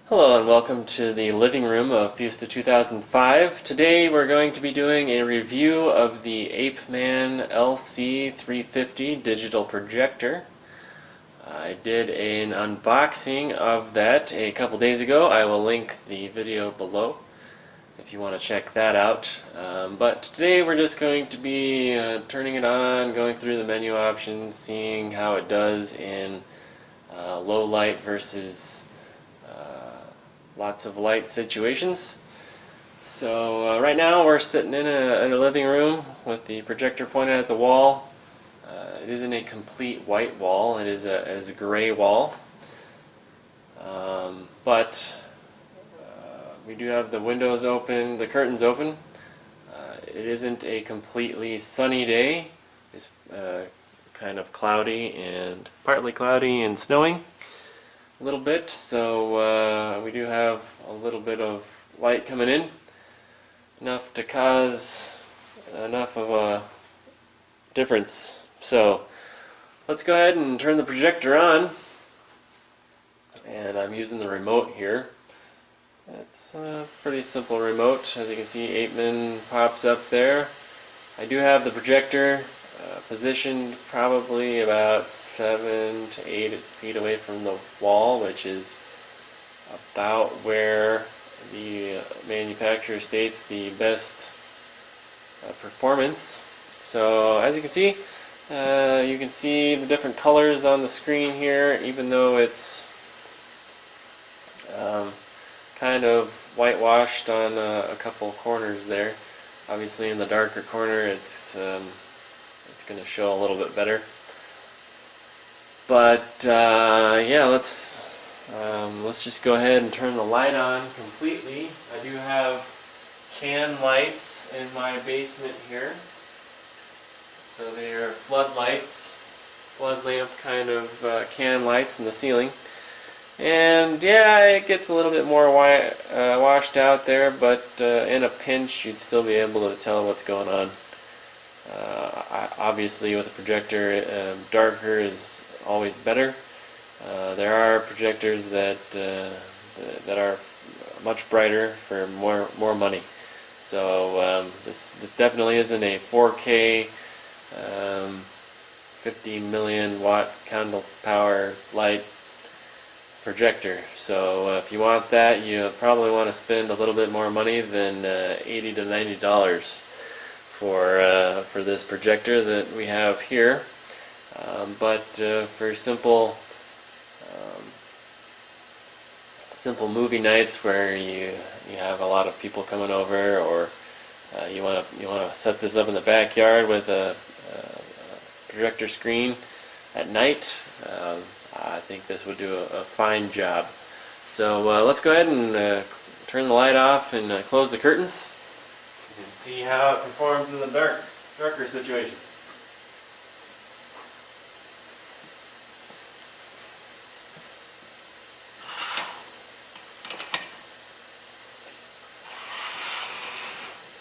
Hello and welcome to the living room of Fusta 2005. Today we're going to be doing a review of the Apeman LC350 digital projector. I did an unboxing of that a couple days ago. I will link the video below if you want to check that out. But today we're just going to be turning it on, going through the menu options, seeing how it does in low light versus lots of light situations. So right now we're sitting in a living room with the projector pointed at the wall. It isn't a complete white wall, it is a gray wall. But we do have the windows open, the curtains open. It isn't a completely sunny day. It's kind of cloudy and partly cloudy and snowing a little bit, so we do have a little bit of light coming in, enough to cause enough of a difference. So let's go ahead and turn the projector on, and I'm using the remote here. It's a pretty simple remote. As you can see, Apeman pops up there. I do have the projector positioned probably about 7 to 8 feet away from the wall, which is about where the manufacturer states the best performance. So as you can see the different colors on the screen here, even though it's kind of whitewashed on a couple corners there. Obviously in the darker corner it's going to show a little bit better. But yeah, let's just go ahead and turn the light on completely. I do have can lights in my basement here, so they are floodlights, flood lamp kind of can lights in the ceiling. And yeah, it gets a little bit more washed out there, but in a pinch you'd still be able to tell what's going on. Obviously with a projector, darker is always better. There are projectors that are much brighter for more money. So this definitely isn't a 4K 50 million watt candle power light projector. So if you want that, you probably want to spend a little bit more money than $80 to $90 for this projector that we have here. But for simple movie nights where you have a lot of people coming over, or you want to set this up in the backyard with a projector screen at night, I think this would do a fine job. So let's go ahead and turn the light off and close the curtains and see how it performs in the darker situation.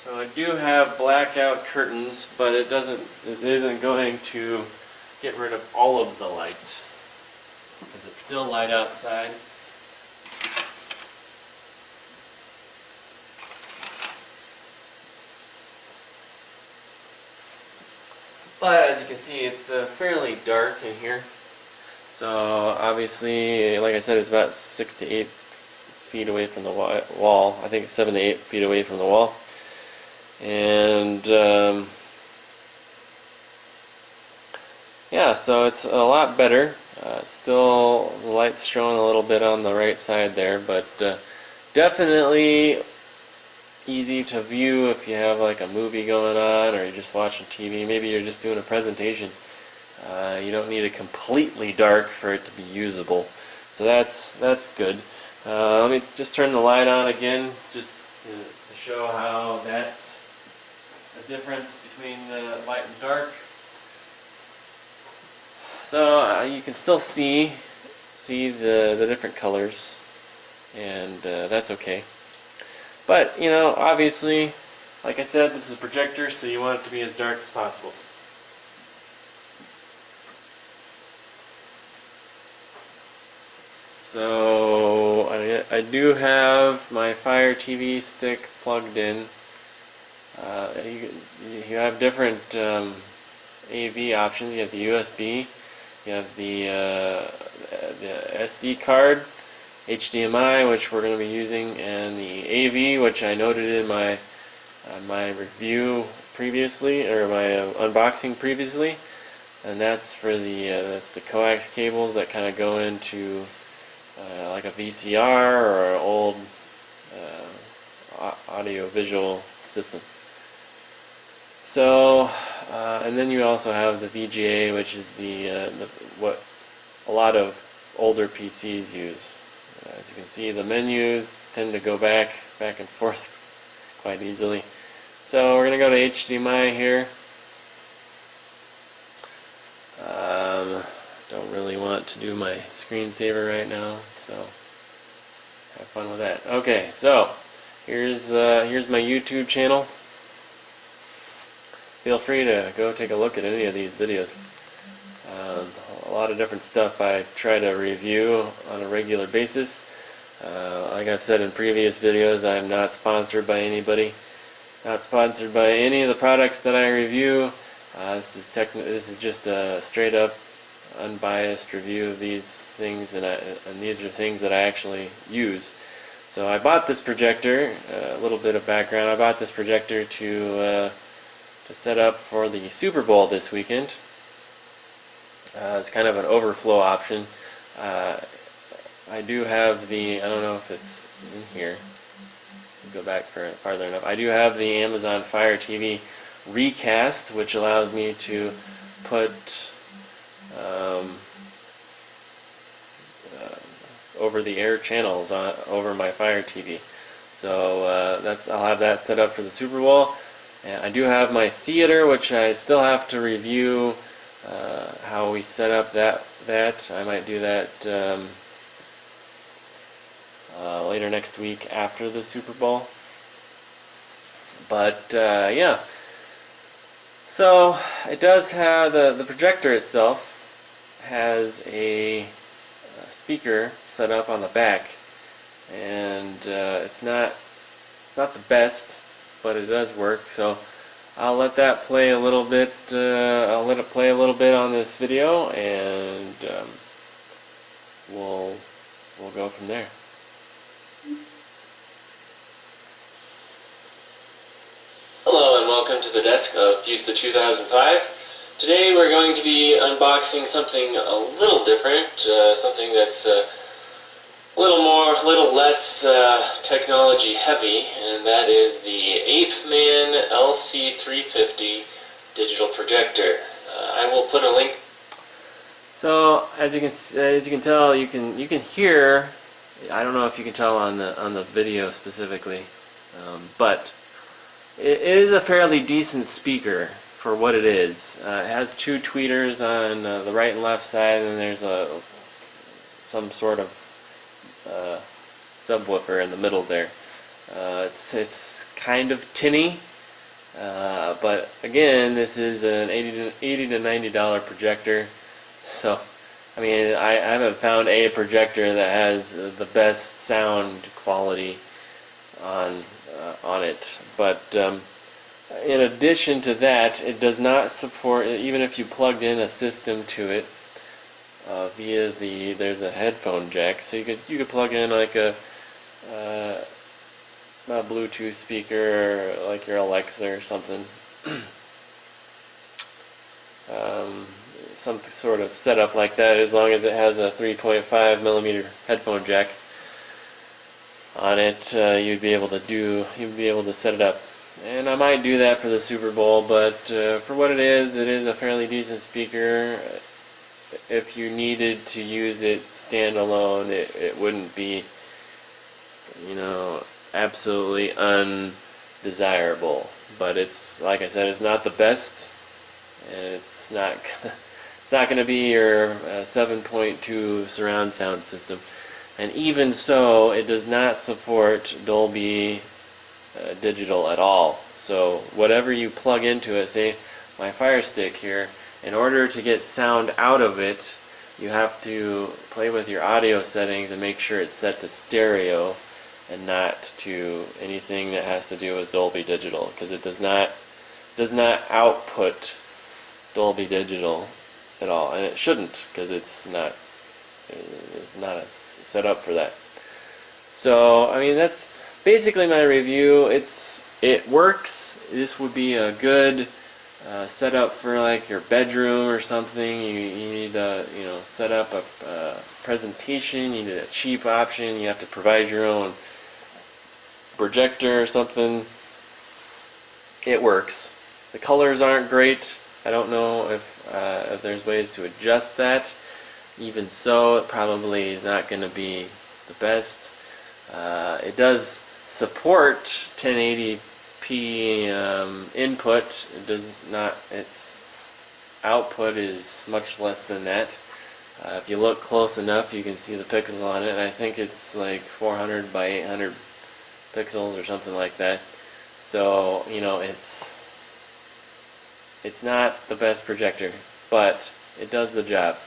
So I do have blackout curtains, but it isn't going to get rid of all of the light, because it's still light outside. But as you can see, it's fairly dark in here. So obviously, like I said, it's about 6 to 8 feet away from the wall. I think it's 7 to 8 feet away from the wall. And yeah, so it's a lot better. Still, the light's showing a little bit on the right side there, but definitely easy to view if you have like a movie going on, or you're just watching TV. Maybe you're just doing a presentation. You don't need it completely dark for it to be usable, so that's good. Let me just turn the light on again, just to show how that's the difference between the light and dark. So you can still see the different colors, and that's okay. But you know, obviously, like I said, this is a projector, so you want it to be as dark as possible. So I do have my Fire TV stick plugged in. You have different AV options. You have the USB, you have the SD card, HDMI, which we're going to be using, and the AV, which I noted in my review previously, or my unboxing previously, and that's for that's the coax cables that kind of go into like a VCR or an old audio-visual system. So, and then you also have the VGA, which is what a lot of older PCs use. As you can see, the menus tend to go back and forth quite easily. So we're going to go to HDMI here. Don't really want to do my screensaver right now, so have fun with that. Okay, so here's my YouTube channel. Feel free to go take a look at any of these videos. A lot of different stuff I try to review on a regular basis. Like I've said in previous videos, I'm not sponsored by anybody. Not sponsored by any of the products that I review. This is just a straight up, unbiased review of these things, and these are things that I actually use. So I bought this projector. A little bit of background. I bought this projector to set up for the Super Bowl this weekend. It's kind of an overflow option. I do have I don't know if it's in here. Go back farther enough. I do have the Amazon Fire TV Recast, which allows me to put over-the-air channels over my Fire TV. So I'll have that set up for the Super Bowl. And I do have my theater, which I still have to review how we set up that. I might do that later next week after the Super Bowl. But yeah, so it does have the projector itself has a speaker set up on the back, and it's not the best, but it does work. So I'll let that play a little bit. I'll let it play a little bit on this video, and we'll go from there. Hello and welcome to the desk of Fusta 2005. Today we're going to be unboxing something a little different, something that's a little less technology heavy, and that is the Apeman LC350 digital projector. I will put a link. So as you can tell, you can hear. I don't know if you can tell on the video specifically, but it is a fairly decent speaker for what it is. It has two tweeters on the right and left side, and there's some sort of subwoofer in the middle there. It's kind of tinny, but again, this is an $80 to $90 projector. So, I mean, I haven't found a projector that has the best sound quality on it. But in addition to that, it does not support, even if you plugged in a system to it via there's a headphone jack, so you could plug in like a Bluetooth speaker, or like your Alexa or something. Some sort of setup like that, as long as it has a 3.5mm headphone jack on it, you'd be able to set it up. And I might do that for the Super Bowl, but for what it is a fairly decent speaker. If you needed to use it standalone, it wouldn't be, absolutely undesirable. But it's, like I said, it's not the best, and it's not going to be your 7.2 surround sound system. And even so, it does not support Dolby digital at all. So whatever you plug into it, say my Fire Stick here, in order to get sound out of it, you have to play with your audio settings and make sure it's set to stereo and not to anything that has to do with Dolby Digital, because it does not output Dolby Digital at all, and it shouldn't, because it's not set up for that. So I mean, that's basically my review. It works. This would be a good setup for like your bedroom or something. You need to set up a presentation. You need a cheap option. You have to provide your own projector or something. It works. The colors aren't great. I don't know if there's ways to adjust that. Even so, it probably is not going to be the best. It does support 1080p input. It does not. Its output is much less than that. If you look close enough, you can see the pixels on it, and I think it's like 400 by 800 pixels or something like that. So it's not the best projector, but it does the job.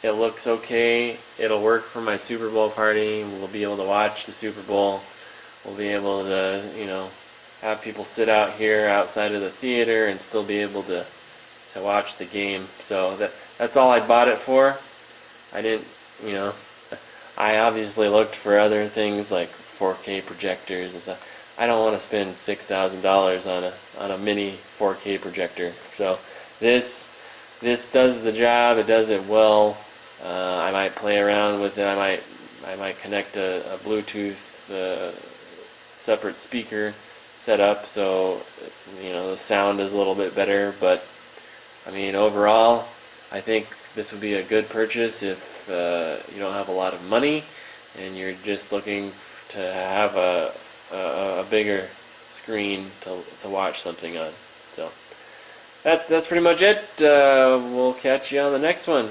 It looks okay. It'll work for my Super Bowl party. We'll be able to watch the Super Bowl. We'll be able to, have people sit out here outside of the theater and still be able to watch the game. So that's all I bought it for. I didn't, I obviously looked for other things like 4K projectors and stuff. I don't want to spend $6,000 on a mini 4K projector. So this does the job. It does it well. I might play around with it. I might connect a Bluetooth separate speaker setup, so the sound is a little bit better. But I mean, overall, I think this would be a good purchase if you don't have a lot of money and you're just looking to have a bigger screen to watch something on. So that's pretty much it. We'll catch you on the next one.